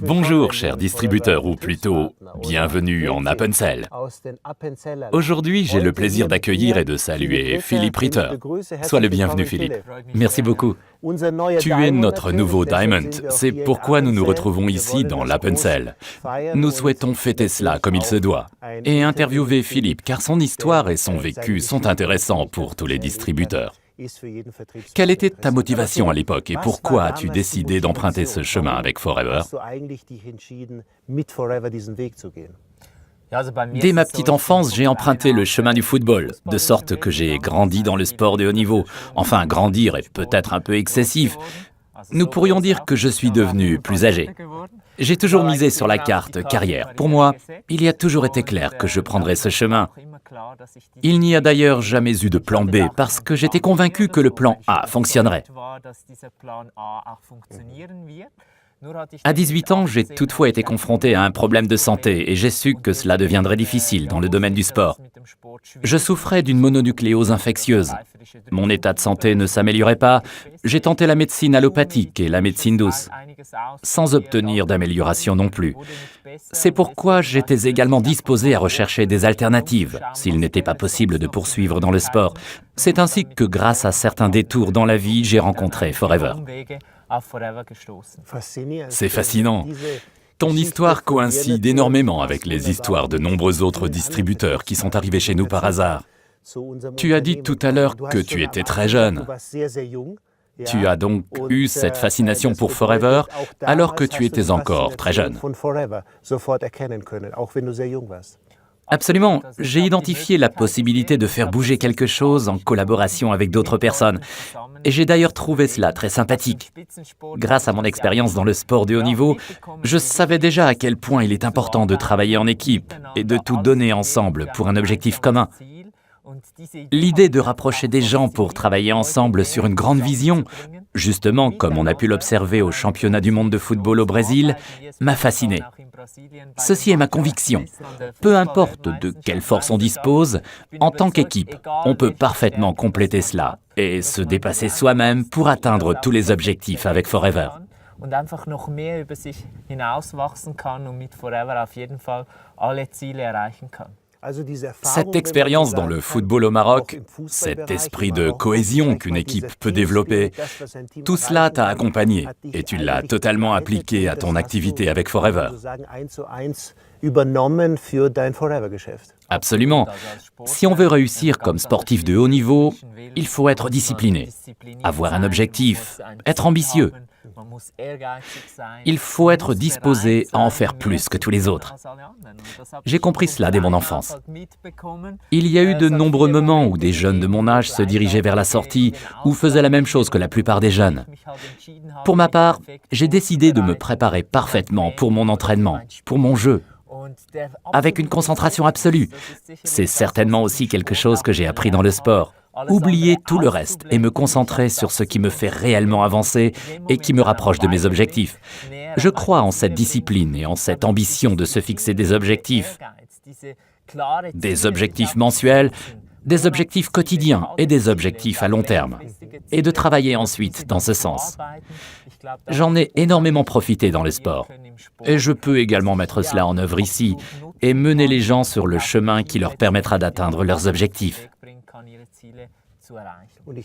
Bonjour, chers distributeurs, ou plutôt, bienvenue en Appenzell. Aujourd'hui, j'ai le plaisir d'accueillir et de saluer Philipp Ritter. Sois le bienvenu, Philipp. Merci beaucoup. Tu es notre nouveau Diamond, c'est pourquoi nous nous retrouvons ici dans l'Appenzell. Nous souhaitons fêter cela comme il se doit, et interviewer Philipp, car son histoire et son vécu sont intéressants pour tous les distributeurs. Quelle était ta motivation à l'époque et pourquoi as-tu décidé d'emprunter ce chemin avec Forever? Dès ma petite enfance, j'ai emprunté le chemin du football, de sorte que j'ai grandi dans le sport de haut niveau. Enfin, grandir est peut-être un peu excessif. Nous pourrions dire que je suis devenu plus âgé. J'ai toujours misé sur la carte carrière. Pour moi, il y a toujours été clair que je prendrais ce chemin. Il n'y a d'ailleurs jamais eu de plan B parce que j'étais convaincu que le plan A fonctionnerait. À 18 ans, j'ai toutefois été confronté à un problème de santé et j'ai su que cela deviendrait difficile dans le domaine du sport. Je souffrais d'une mononucléose infectieuse. Mon état de santé ne s'améliorait pas. J'ai tenté la médecine allopathique et la médecine douce, sans obtenir d'amélioration non plus. C'est pourquoi j'étais également disposé à rechercher des alternatives, s'il n'était pas possible de poursuivre dans le sport. C'est ainsi que, grâce à certains détours dans la vie, j'ai rencontré Forever. C'est fascinant. Ton histoire coïncide énormément avec les histoires de nombreux autres distributeurs qui sont arrivés chez nous par hasard. Tu as dit tout à l'heure que tu étais très jeune. Tu as donc eu cette fascination pour Forever alors que tu étais encore très jeune. Absolument. J'ai identifié la possibilité de faire bouger quelque chose en collaboration avec d'autres personnes. Et j'ai d'ailleurs trouvé cela très sympathique. Grâce à mon expérience dans le sport de haut niveau, je savais déjà à quel point il est important de travailler en équipe et de tout donner ensemble pour un objectif commun. L'idée de rapprocher des gens pour travailler ensemble sur une grande vision, justement comme on a pu l'observer au championnat du monde de football au Brésil, m'a fasciné. Ceci est ma conviction. Peu importe de quelle force on dispose, en tant qu'équipe, on peut parfaitement compléter cela et se dépasser soi-même pour atteindre tous les objectifs avec Forever. Cette expérience dans le football au Maroc, cet esprit de cohésion qu'une équipe peut développer, tout cela t'a accompagné et tu l'as totalement appliqué à ton activité avec Forever. Absolument. Si on veut réussir comme sportif de haut niveau, il faut être discipliné, avoir un objectif, être ambitieux. Il faut être disposé à en faire plus que tous les autres. J'ai compris cela dès mon enfance. Il y a eu de nombreux moments où des jeunes de mon âge se dirigeaient vers la sortie ou faisaient la même chose que la plupart des jeunes. Pour ma part, j'ai décidé de me préparer parfaitement pour mon entraînement, pour mon jeu, avec une concentration absolue. C'est certainement aussi quelque chose que j'ai appris dans le sport. Oublier tout le reste et me concentrer sur ce qui me fait réellement avancer et qui me rapproche de mes objectifs. Je crois en cette discipline et en cette ambition de se fixer des objectifs mensuels, des objectifs quotidiens et des objectifs à long terme, et de travailler ensuite dans ce sens. J'en ai énormément profité dans le sport, et je peux également mettre cela en œuvre ici et mener les gens sur le chemin qui leur permettra d'atteindre leurs objectifs.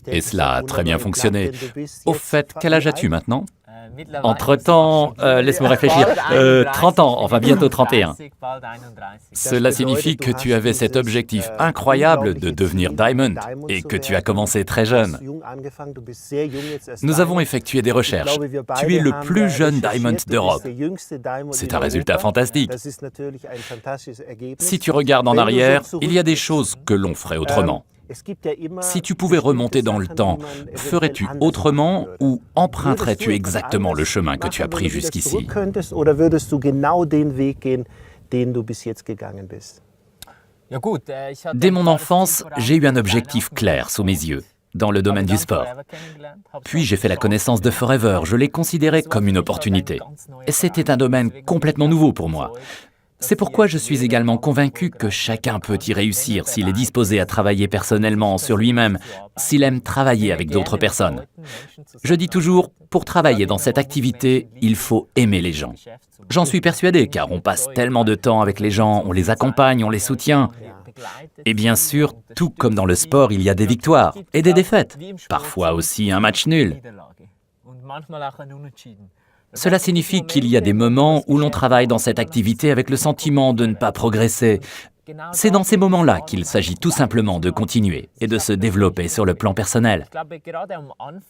Et cela a très bien fonctionné. Au fait, quel âge as-tu maintenant? Entre-temps, laisse-moi réfléchir, 30 ans, enfin bientôt 31. Cela signifie que tu avais cet objectif incroyable de devenir Diamond et que tu as commencé très jeune. Nous avons effectué des recherches. Tu es le plus jeune Diamond d'Europe. C'est un résultat fantastique. Si tu regardes en arrière, il y a des choses que l'on ferait autrement. Si tu pouvais remonter dans le temps, ferais-tu autrement ou emprunterais-tu exactement le chemin que tu as pris jusqu'ici? Dès mon enfance, j'ai eu un objectif clair sous mes yeux, dans le domaine du sport. Puis j'ai fait la connaissance de Forever, je l'ai considéré comme une opportunité. Et c'était un domaine complètement nouveau pour moi. C'est pourquoi je suis également convaincu que chacun peut y réussir s'il est disposé à travailler personnellement sur lui-même, s'il aime travailler avec d'autres personnes. Je dis toujours, pour travailler dans cette activité, il faut aimer les gens. J'en suis persuadé, car on passe tellement de temps avec les gens, on les accompagne, on les soutient. Et bien sûr, tout comme dans le sport, il y a des victoires et des défaites, parfois aussi un match nul. Cela signifie qu'il y a des moments où l'on travaille dans cette activité avec le sentiment de ne pas progresser. C'est dans ces moments-là qu'il s'agit tout simplement de continuer et de se développer sur le plan personnel.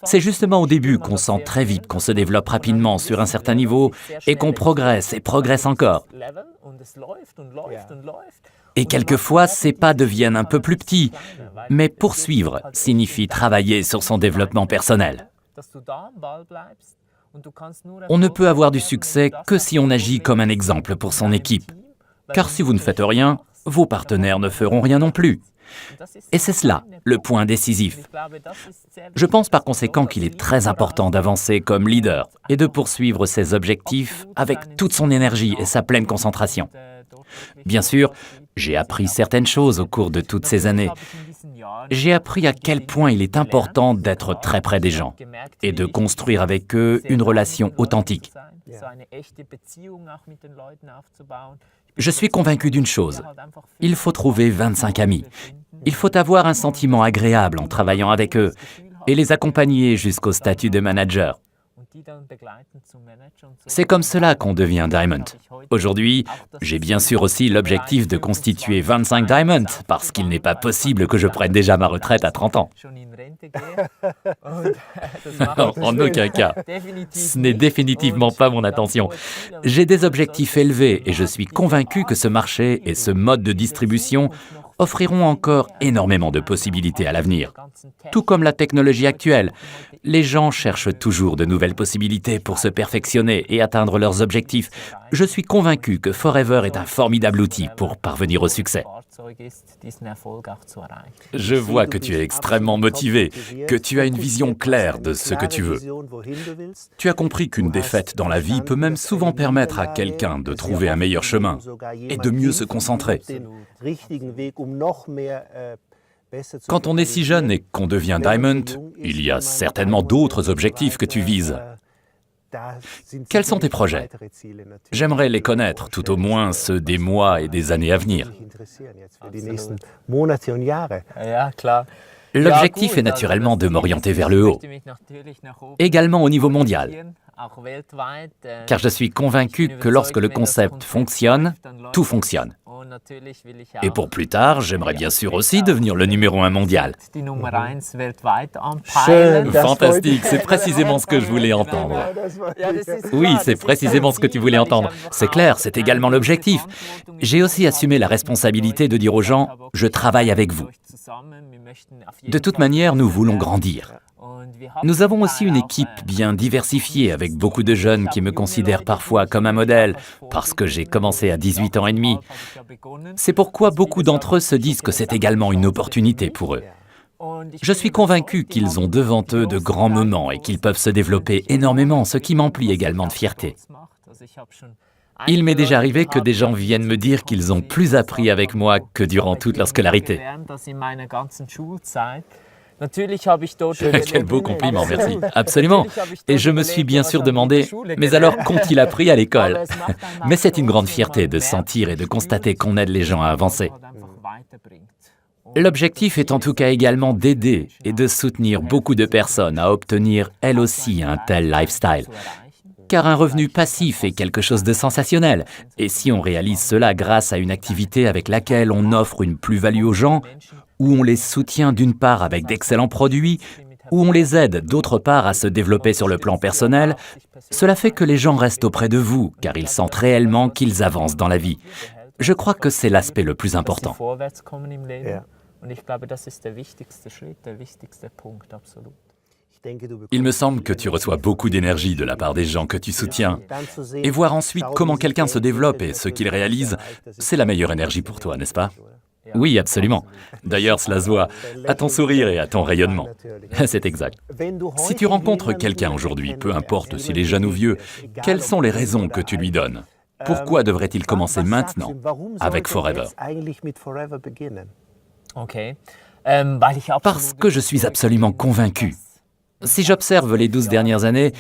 C'est justement au début qu'on sent très vite qu'on se développe rapidement sur un certain niveau et qu'on progresse et progresse encore. Et quelquefois, ces pas deviennent un peu plus petits, mais poursuivre signifie travailler sur son développement personnel. On ne peut avoir du succès que si on agit comme un exemple pour son équipe. Car si vous ne faites rien, vos partenaires ne feront rien non plus. Et c'est cela, le point décisif. Je pense par conséquent qu'il est très important d'avancer comme leader et de poursuivre ses objectifs avec toute son énergie et sa pleine concentration. Bien sûr, j'ai appris certaines choses au cours de toutes ces années. J'ai appris à quel point il est important d'être très près des gens et de construire avec eux une relation authentique. Je suis convaincu d'une chose, il faut trouver 25 amis. Il faut avoir un sentiment agréable en travaillant avec eux et les accompagner jusqu'au statut de manager. C'est comme cela qu'on devient Diamond. Aujourd'hui, j'ai bien sûr aussi l'objectif de constituer 25 Diamonds, parce qu'il n'est pas possible que je prenne déjà ma retraite à 30 ans. En aucun cas. Ce n'est définitivement pas mon intention. J'ai des objectifs élevés et je suis convaincu que ce marché et ce mode de distribution offriront encore énormément de possibilités à l'avenir. Tout comme la technologie actuelle, les gens cherchent toujours de nouvelles possibilités pour se perfectionner et atteindre leurs objectifs. Je suis convaincu que Forever est un formidable outil pour parvenir au succès. Je vois que tu es extrêmement motivé, que tu as une vision claire de ce que tu veux. Tu as compris qu'une défaite dans la vie peut même souvent permettre à quelqu'un de trouver un meilleur chemin et de mieux se concentrer. Quand on est si jeune et qu'on devient Diamond, il y a certainement d'autres objectifs que tu vises. Quels sont tes projets? J'aimerais les connaître, tout au moins ceux des mois et des années à venir. L'objectif est naturellement de m'orienter vers le haut, également au niveau mondial, car je suis convaincu que lorsque le concept fonctionne, tout fonctionne. Et pour plus tard, j'aimerais bien sûr aussi devenir le numéro 1 mondial. Fantastique, c'est précisément ce que je voulais entendre. Oui, c'est précisément ce que tu voulais entendre. C'est clair, c'est également l'objectif. J'ai aussi assumé la responsabilité de dire aux gens, je travaille avec vous. De toute manière, nous voulons grandir. Nous avons aussi une équipe bien diversifiée avec beaucoup de jeunes qui me considèrent parfois comme un modèle parce que j'ai commencé à 18 ans et demi. C'est pourquoi beaucoup d'entre eux se disent que c'est également une opportunité pour eux. Je suis convaincu qu'ils ont devant eux de grands moments et qu'ils peuvent se développer énormément, ce qui m'emplit également de fierté. Il m'est déjà arrivé que des gens viennent me dire qu'ils ont plus appris avec moi que durant toute leur scolarité. Quel beau compliment, merci. Absolument. Et je me suis bien sûr demandé, mais alors qu'ont-ils appris à l'école? Mais c'est une grande fierté de sentir et de constater qu'on aide les gens à avancer. L'objectif est en tout cas également d'aider et de soutenir beaucoup de personnes à obtenir elles aussi un tel lifestyle. Car un revenu passif est quelque chose de sensationnel. Et si on réalise cela grâce à une activité avec laquelle on offre une plus-value aux gens, où on les soutient d'une part avec d'excellents produits, où on les aide d'autre part à se développer sur le plan personnel, cela fait que les gens restent auprès de vous, car ils sentent réellement qu'ils avancent dans la vie. Je crois que c'est l'aspect le plus important. Il me semble que tu reçois beaucoup d'énergie de la part des gens que tu soutiens. Et voir ensuite comment quelqu'un se développe et ce qu'il réalise, c'est la meilleure énergie pour toi, n'est-ce pas? Oui, absolument. D'ailleurs, cela se voit à ton sourire et à ton rayonnement. C'est exact. Si tu rencontres quelqu'un aujourd'hui, peu importe s'il est jeune ou vieux, quelles sont les raisons que tu lui donnes? Pourquoi devrait-il commencer maintenant avec Forever? Parce que je suis absolument convaincu. Si j'observe les 12 dernières années,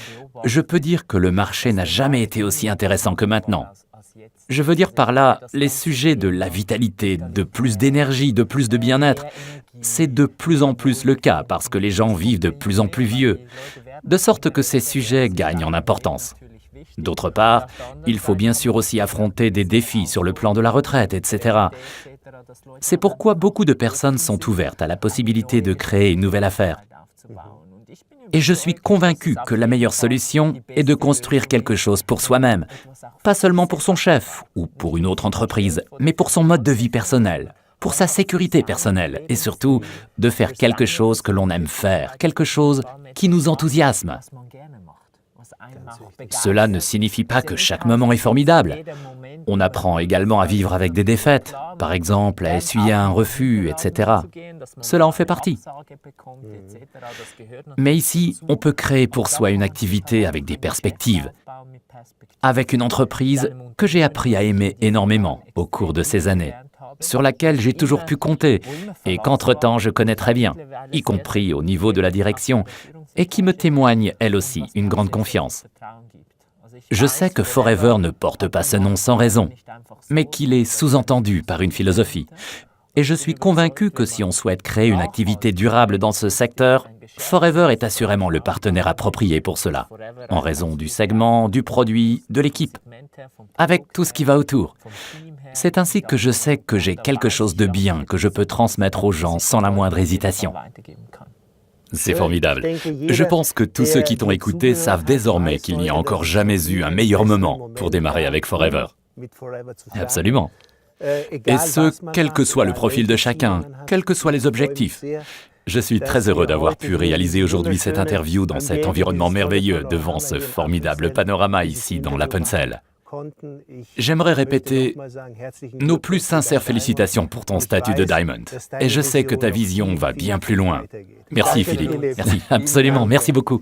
je peux dire que le marché n'a jamais été aussi intéressant que maintenant. Je veux dire par là, les sujets de la vitalité, de plus d'énergie, de plus de bien-être, c'est de plus en plus le cas parce que les gens vivent de plus en plus vieux, de sorte que ces sujets gagnent en importance. D'autre part, il faut bien sûr aussi affronter des défis sur le plan de la retraite, etc. C'est pourquoi beaucoup de personnes sont ouvertes à la possibilité de créer une nouvelle affaire. Et je suis convaincu que la meilleure solution est de construire quelque chose pour soi-même, pas seulement pour son chef ou pour une autre entreprise, mais pour son mode de vie personnel, pour sa sécurité personnelle et surtout de faire quelque chose que l'on aime faire, quelque chose qui nous enthousiasme. Cela ne signifie pas que chaque moment est formidable. On apprend également à vivre avec des défaites, par exemple à essuyer un refus, etc. Cela en fait partie. Mais ici, on peut créer pour soi une activité avec des perspectives, avec une entreprise que j'ai appris à aimer énormément au cours de ces années, sur laquelle j'ai toujours pu compter et qu'entre-temps je connais très bien, y compris au niveau de la direction, et qui me témoigne, elle aussi, une grande confiance. Je sais que Forever ne porte pas ce nom sans raison, mais qu'il est sous-entendu par une philosophie. Et je suis convaincu que si on souhaite créer une activité durable dans ce secteur, Forever est assurément le partenaire approprié pour cela, en raison du segment, du produit, de l'équipe, avec tout ce qui va autour. C'est ainsi que je sais que j'ai quelque chose de bien que je peux transmettre aux gens sans la moindre hésitation. C'est formidable. Je pense que tous ceux qui t'ont écouté savent désormais qu'il n'y a encore jamais eu un meilleur moment pour démarrer avec Forever. Absolument. Et ce, quel que soit le profil de chacun, quels que soient les objectifs. Je suis très heureux d'avoir pu réaliser aujourd'hui cette interview dans cet environnement merveilleux devant ce formidable panorama ici dans l'Appenzell. J'aimerais répéter nos plus sincères félicitations pour ton statut de Diamond. Et je sais que ta vision va bien plus loin. Merci Philippe. Merci, absolument, merci beaucoup.